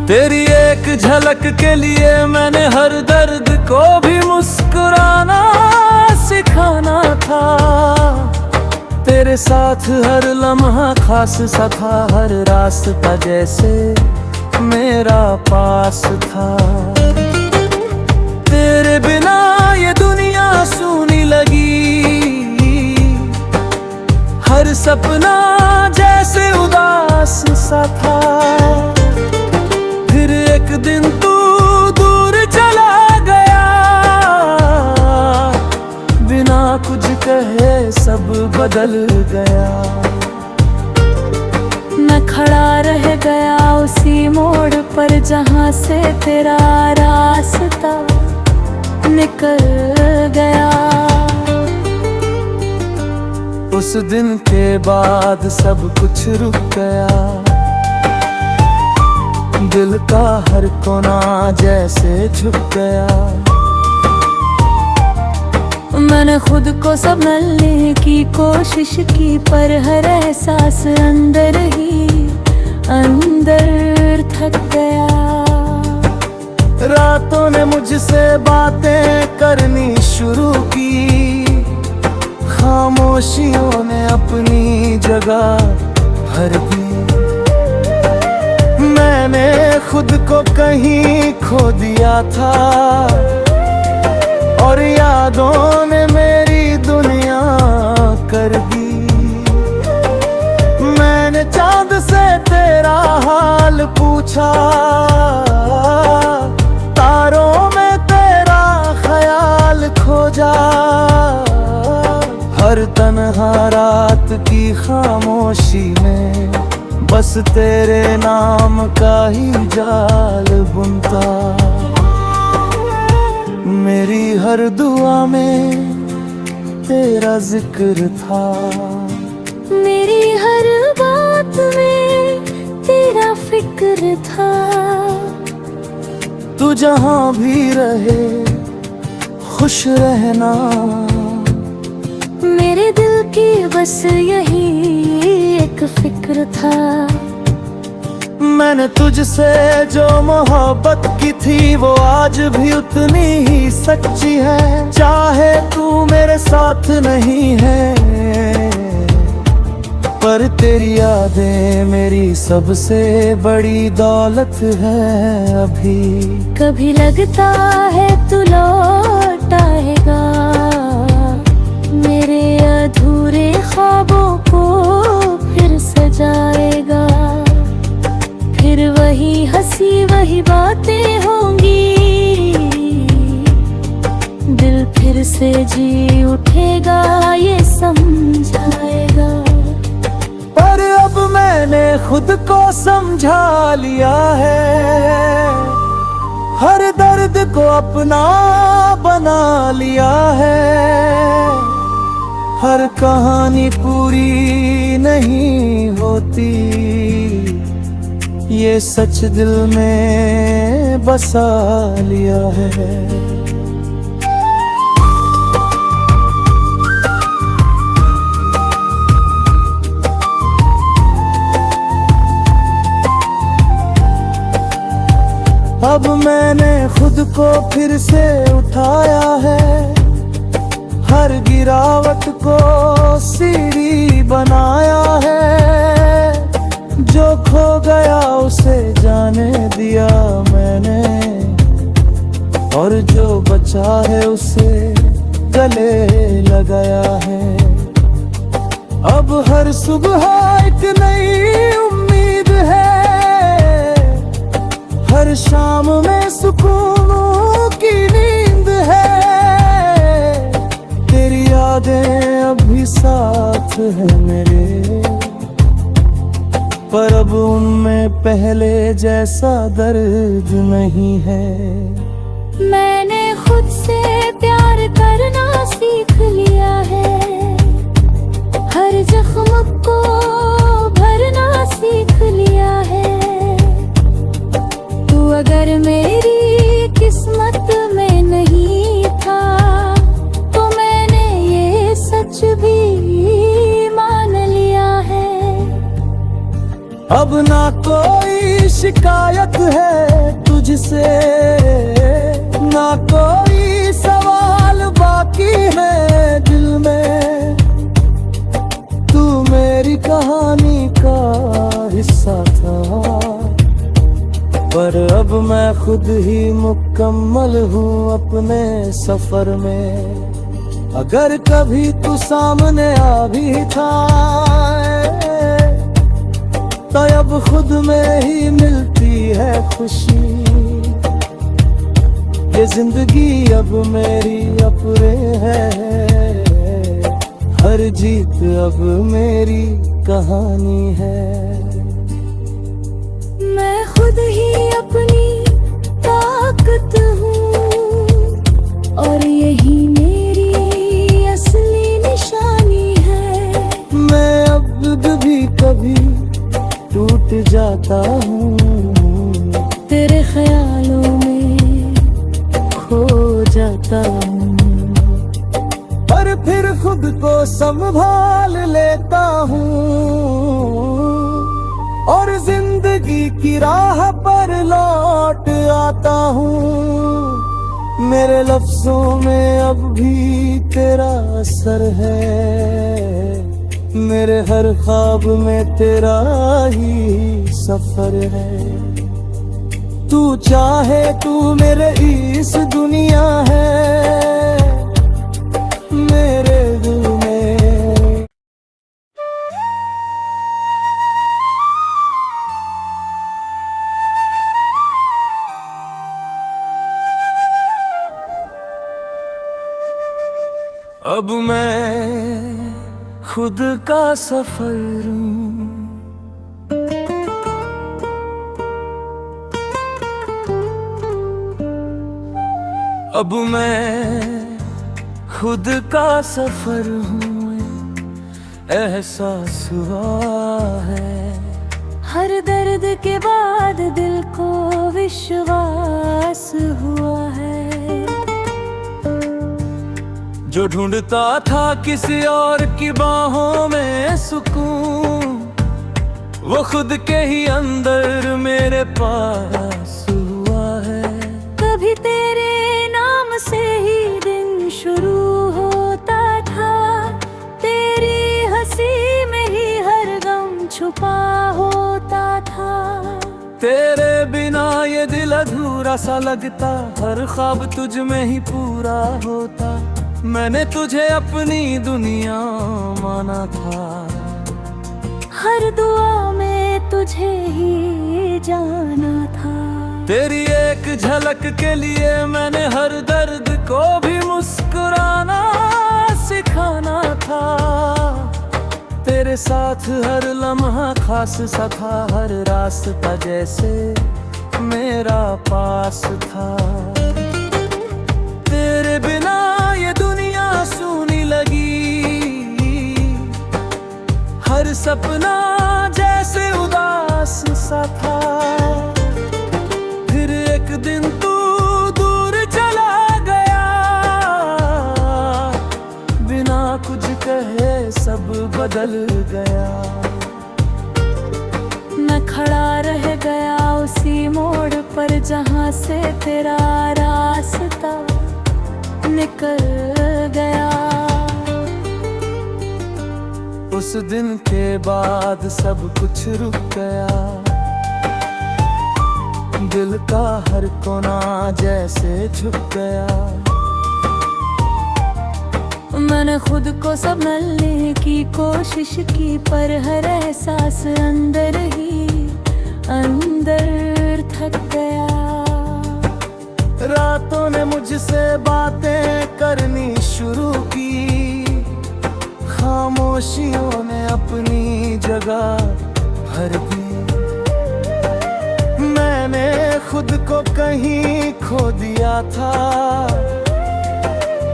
तेरी एक झलक के लिए मैंने हर दर्द को भी मुस्कुराना सिखाना था। तेरे साथ हर लम्हा खास सा था, हर रास्ता जैसे मेरा पास था। तेरे बिना ये दुनिया सूनी लगी, हर सपना जैसे उदास सा था। फिर एक दिन तू दूर चला गया, बिना कुछ कहे सब बदल गया। मैं खड़ा रह गया उसी मोड़ पर जहां से तेरा रास्ता निकल गया। उस दिन के बाद सब कुछ रुक गया, दिल का हर कोना जैसे झुक गया। मैंने खुद को संभलने की कोशिश की, पर हर एहसास अंदर ही अंदर थक गया। रातों ने मुझसे बातें करनी शुरू की, खामोशियों ने अपनी जगह भर दी। मैंने खुद को कहीं खो दिया था, और यादों ने मेरी दुनिया कर दी। मैंने चांद से तेरा हाल पूछा, तारों में तेरा ख्याल खोजा। हर तन्हा रात की खामोशी में बस तेरे नाम का ही जाल बुनता। मेरी हर दुआ में तेरा जिक्र था, मेरी हर बात में तेरा फिक्र था। तू जहां भी रहे खुश रहना, मेरे दिल की बस यही एक फिक्र था। मैंने तुझसे जो मोहब्बत की थी वो आज भी उतनी ही सच्ची है। चाहे तू मेरे साथ नहीं है, पर तेरी यादें मेरी सबसे बड़ी दौलत है अभी। कभी लगता है तू लौट आएगा, मेरे अधूरे ख्वाबों को फिर सजाएगा। फिर वही हंसी वही बातें होंगी, दिल फिर से जी उठेगा ये समझाएगा। पर अब मैंने खुद को समझा लिया है, हर दर्द को अपना बना लिया है। हर कहानी पूरी नहीं होती, ये सच दिल में बसा लिया है। अब मैंने खुद को फिर से उठाया है, हर गिरावट को सीढ़ी बनाया है। जो खो गया उसे जाने दिया मैंने, और जो बचा है उसे गले लगाया है। अब हर सुबह एक नई उम्मीद है, हर शाम में सुकून की नींद है। तेरी यादें अभी साथ है मेरे, पर अब उनमें पहले जैसा दर्द नहीं है। मैंने खुद से प्यार करना सीख लिया है, हर जख्म को भरना सीख लिया है। तू अगर मेरी किस्मत में नहीं था, तो मैंने ये सच भी मान लिया है। अब ना कोई शिकायत है पर अब मैं खुद ही मुकम्मल हूँ अपने सफर में। अगर कभी तू सामने आ भी था तो अब खुद में ही मिलती है खुशी। ये जिंदगी अब मेरी अपने है, हर जीत अब मेरी कहानी है। मैं खुद ही अपनी ताकत हूँ और यही मेरी असली निशानी है। मैं अब भी कभी टूट जाता हूँ, तेरे ख्यालों में खो जाता हूँ, पर फिर खुद को संभाल लेता हूँ और जिंदगी की राह पर लौट आता हूँ। मेरे लफ्जों में अब भी तेरा असर है, मेरे हर ख्वाब में तेरा ही सफर है। तू चाहे तू मेरे इस दुनिया है, मेरे दिल में। अब मैं खुद का सफर हूँ, अब मैं खुद का सफर हूँ, एहसास हुआ है। हर दर्द के बाद दिल को विश्वास हुआ है। जो ढूंढता था किसी और की बाहों में सुकून, वो खुद के ही अंदर मेरे पास हुआ है। कभी तेरे नाम से ही दिन शुरू होता था, तेरी हंसी में ही हर गम छुपा होता था। तेरे बिना ये दिल अधूरा सा लगता, हर ख्वाब तुझ में ही पूरा होता। मैंने तुझे अपनी दुनिया माना था, हर दुआ में तुझे ही जाना था। तेरी एक झलक के लिए मैंने हर दर्द को भी मुस्कुराना सिखाना था। तेरे साथ हर लम्हा खास सा था, हर रास्ता जैसे मेरा पास था। तेरे बिना ये दुनिया सूनी लगी, हर सपना जैसे उदास सा था। फिर एक दिन तू दूर चला गया, बिना कुछ कहे सब बदल गया। मैं खड़ा रह गया उसी मोड़ पर जहाँ से तेरा रास्ता निकल गया। उस दिन के बाद सब कुछ रुक गया, दिल का हर कोना जैसे झुक गया। मैंने खुद को संभालने की कोशिश की, पर हर एहसास अंदर ही अंदर थक गया। रातों ने मुझसे बातें करनी शुरू की, खामोशियों ने अपनी जगह भर दी। मैंने खुद को कहीं खो दिया था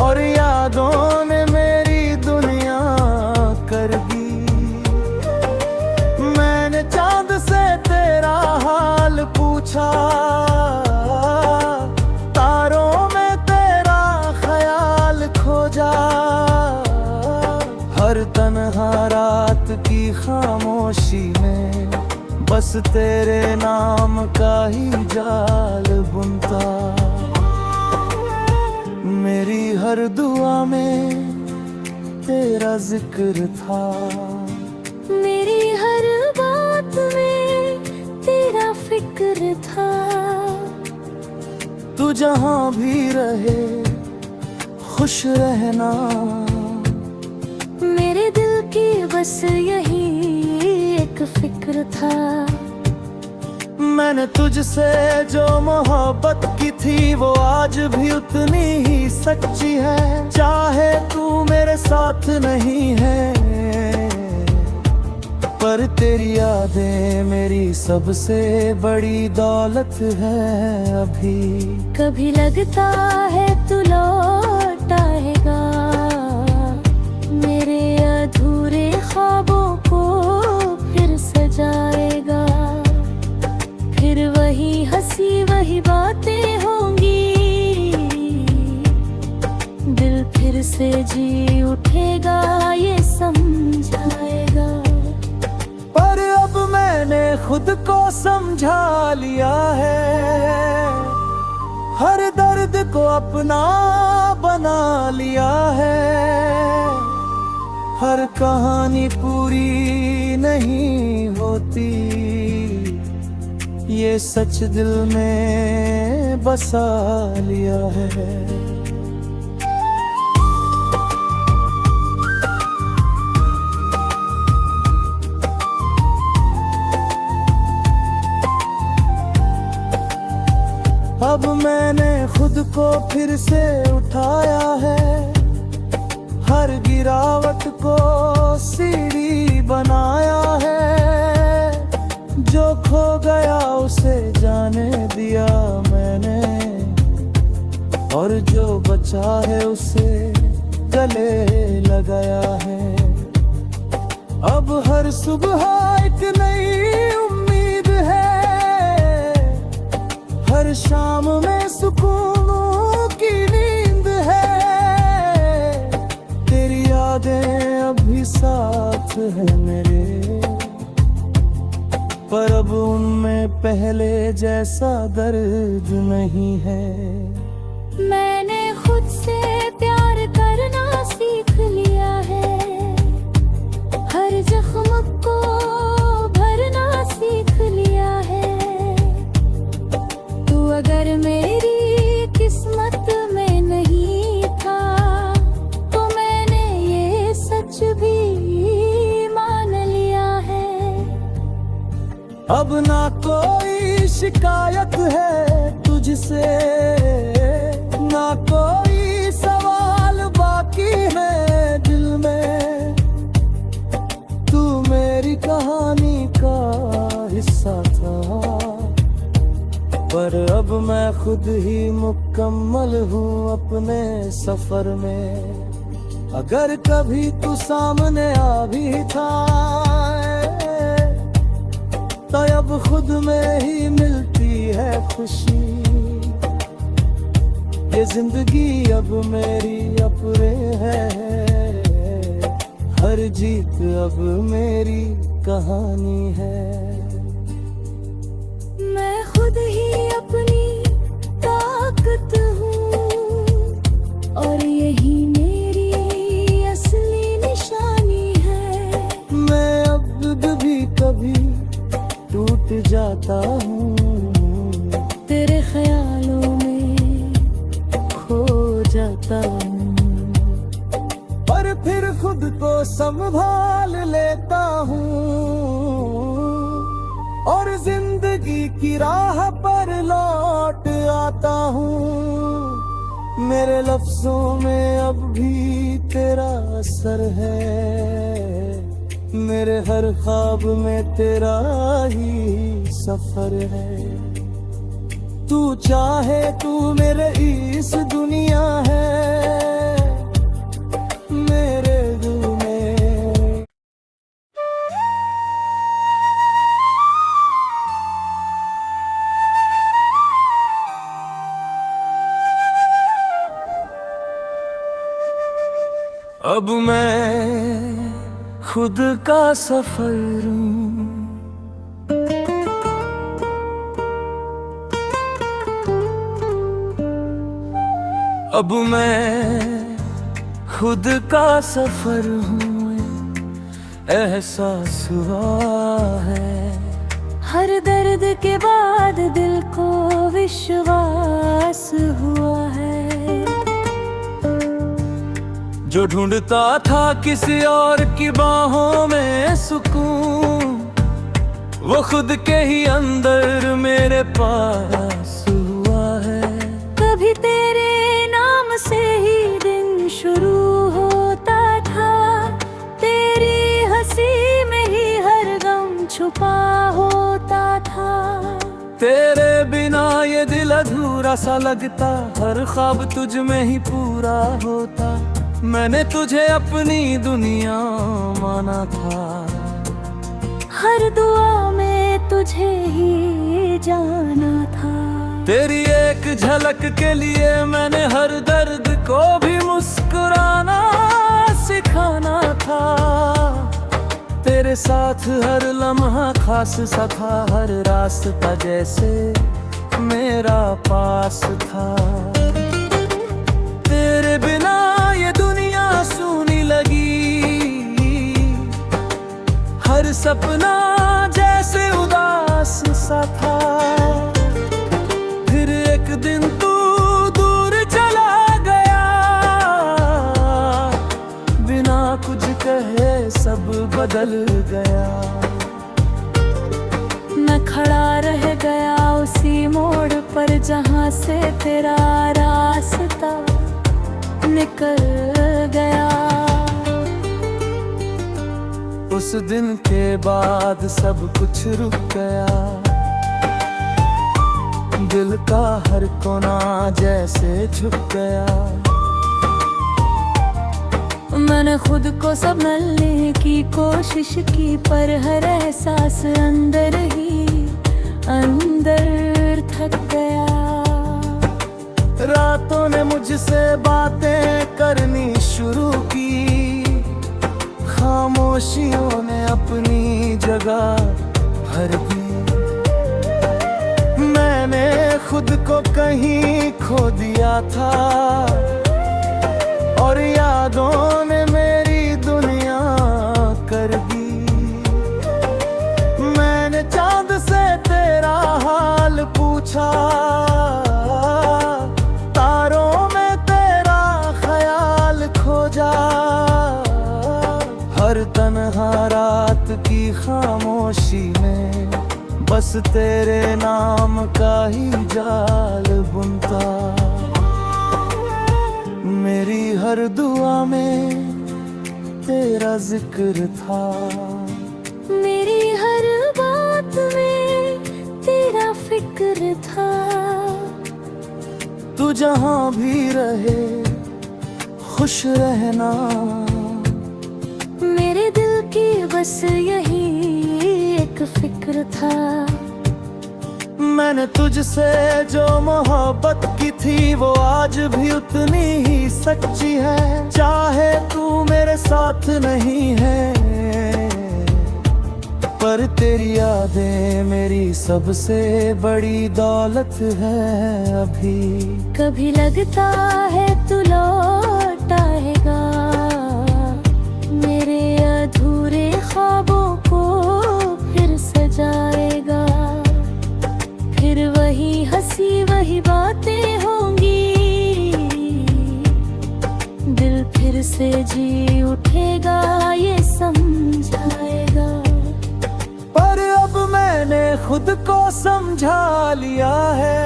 और यादों ने मेरी दुनिया कर दी। मैंने चांद से तेरा हाल पूछा, तारों में तेरा ख्याल खोजा। हर तन्हा रात की खामोशी में बस तेरे नाम का ही जाल बुनता। मेरी हर दुआ में तेरा जिक्र था, मेरी हर बात में तेरा फिक्र था। तू जहां भी रहे खुश रहना। मेरे दिल की बस यही एक फिक्र था, मैंने तुझसे जो मोहब्बत की थी वो आज भी उतनी ही सच्ची है। चाहे तू मेरे साथ नहीं है, पर तेरी यादें मेरी सबसे बड़ी दौलत है अभी। कभी लगता है तू लौट आएगा, मेरे अधूरे ख्वाबों को फिर सजाएगा। फिर वही हंसी वही बातें होंगी, दिल फिर से जी उठेगा ये समझाएगा। पर अब मैंने खुद को समझा लिया है, हर दर्द को अपना बना लिया है। हर कहानी पूरी नहीं होती, ये सच दिल में बसा लिया है। अब मैंने खुद को फिर से उठाया है, हर गिरावट को सीढ़ी बनाया है। जो खो गया उसे जाने दिया मैंने, और जो बचा है उसे गले लगाया है। अब हर सुबह एक नई उम्मीद है, हर शाम में सुकून की नींद है। तेरी यादें अभी साथ है मेरे, पर अब उनमें पहले जैसा दर्द नहीं है। मैंने खुद से प्यार करना सीख लिया है, हर जख्म को भरना सीख लिया है। तू अगर मेरी किस्मत में नहीं था, तो मैंने ये सच भी मान लिया है। अब ना कोई शिकायत है तुझसे, ना कोई सवाल बाकी है दिल में। तू मेरी कहानी का हिस्सा था, पर अब मैं खुद ही मुकम्मल हूँ अपने सफर में। अगर कभी तू सामने आ भी था, तो अब खुद में ही मिलती है खुशी। ये जिंदगी अब मेरी अपने है, हर जीत अब मेरी कहानी है। मैं खुद ही अपनी ताकत हूँ, और यही मेरी असली निशानी है। मैं अब भी कभी टूट जाता हूँ, तेरे ख्यालों में खो जाता हूँ, पर फिर खुद को संभाल लेता हूँ, और जिंदगी की राह पर लौट आता हूँ। मेरे लफ्जों में अब भी तेरा असर है, मेरे हर ख्वाब में तेरा ही सफर है। तू चाहे तू मेरे इस दुनिया है, मेरे दिल में। अब मैं खुद का सफर हूँ, अब मैं खुद का सफर हूँ, एहसास हुआ है। हर दर्द के बाद दिल को विश्वास जो ढूंढता था किसी और की बाहों में सुकून, वो खुद के ही अंदर मेरे पास हुआ है। कभी तेरे नाम से ही दिन शुरू होता था, तेरी हंसी में ही हर गम छुपा होता था। तेरे बिना ये दिल अधूरा सा लगता, हर ख्वाब तुझ में ही पूरा होता। मैंने तुझे अपनी दुनिया माना था, हर दुआ में तुझे ही जाना था। तेरी एक झलक के लिए मैंने हर दर्द को भी मुस्कुराना सिखाना था। तेरे साथ हर लम्हा खास सा था, हर रास्ता जैसे मेरा पास था। तेरे बिना ये दुनिया सूनी लगी, हर सपना जैसे उदास सा था। फिर एक दिन तू दूर चला गया, बिना कुछ कहे सब बदल गया। मैं खड़ा रह गया उसी मोड़ पर जहाँ से तेरा रास्ता निकल गया। उस दिन के बाद सब कुछ रुक गया, दिल का हर कोना जैसे झुक गया। मैंने खुद को संभलने की कोशिश की, पर हर एहसास अंदर ही अंदर थक गया। रातों ने मुझसे बातें करनी शुरू की, खामोशियों ने अपनी जगह भर दी। मैंने खुद को कहीं खो दिया था, और यादों ने मेरी दुनिया कर दी। मैंने चांद से तेरा हाल पूछा, तारों में तेरा ख्याल खोजा। हर तन्हा रात की खामोशी में बस तेरे नाम का ही जाल बुनता। मेरी हर दुआ में तेरा जिक्र था, मेरी हर बात में तेरा फिक्र था। तू जहाँ भी रहे खुश रहना, मेरे दिल की बस यही एक फिक्र था। मैंने तुझसे जो मोहब्बत की थी वो आज भी उतनी ही सच्ची है। चाहे तू मेरे साथ नहीं है, पर तेरी यादें मेरी सबसे बड़ी दौलत है अभी। कभी लगता है तू लौट आएगा, मेरे अधूरे ख्वाबों को फिर सजाएगा। फिर वही हंसी वही बातें होंगी, दिल फिर से जी उठेगा ये समझाएगा। पर अब मैंने खुद को समझा लिया है,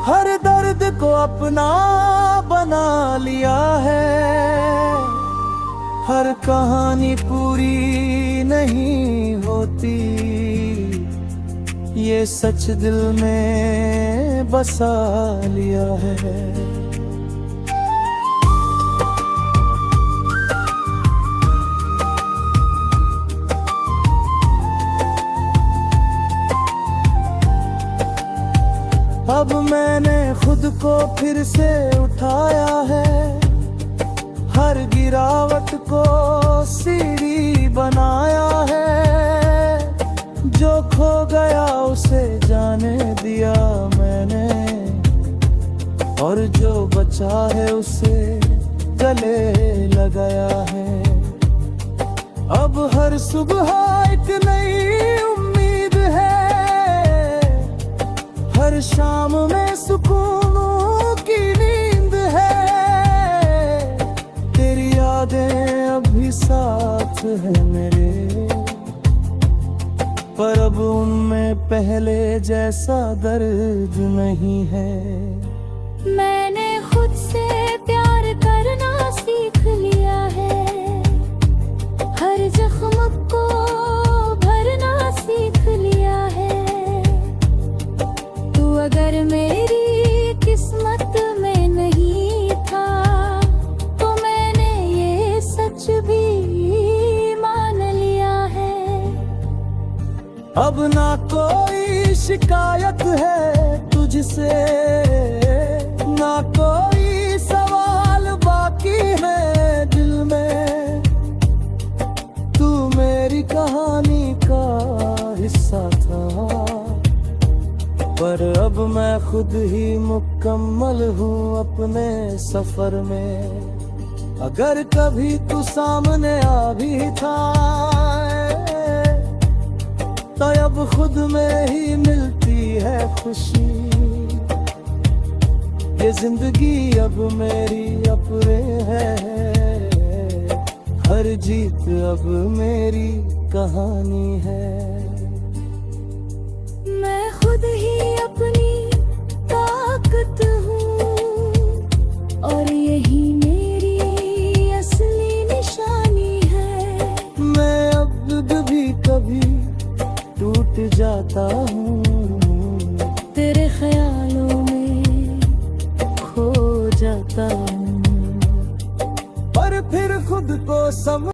हर दर्द को अपना बना लिया है। हर कहानी पूरी नहीं होती, ये सच दिल में बसा लिया है। अब मैंने खुद को फिर से उठाया है, हर गिरावट को सीढ़ी बनाया है। जो खो गया उसे जाने दिया मैंने, और जो बचा है उसे गले लगाया है। अब हर सुबह एक नई उम्मीद है, हर शाम में सुकून की नींद है। साथ है मेरे, पर अब उनमें पहले जैसा दर्द नहीं है। मैंने खुद से प्यार करना सीख लिया है, हर जख्म को भरना सीख लिया है। तू अगर मेरी किस्मत में नहीं था, तो मैंने ये सच भी मान लिया है। अब ना कोई शिकायत है तुझसे, ना कोई सवाल बाकी है दिल में। तू मेरी कहानी का हिस्सा था, पर अब मैं खुद ही मुकम्मल हूँ अपने सफर में। अगर कभी तू सामने आ भी था, तो अब खुद में ही मिलती है खुशी। ये जिंदगी अब मेरी अपने है, हर जीत अब मेरी कहानी है। मैं खुद ही अपनी ताकत हूँ, और यही मेरी असली निशानी है। मैं अब भी कभी टूट जाता हूँ, तेरे ख्यालों में खो जाता हूँ, पर फिर खुद को समझ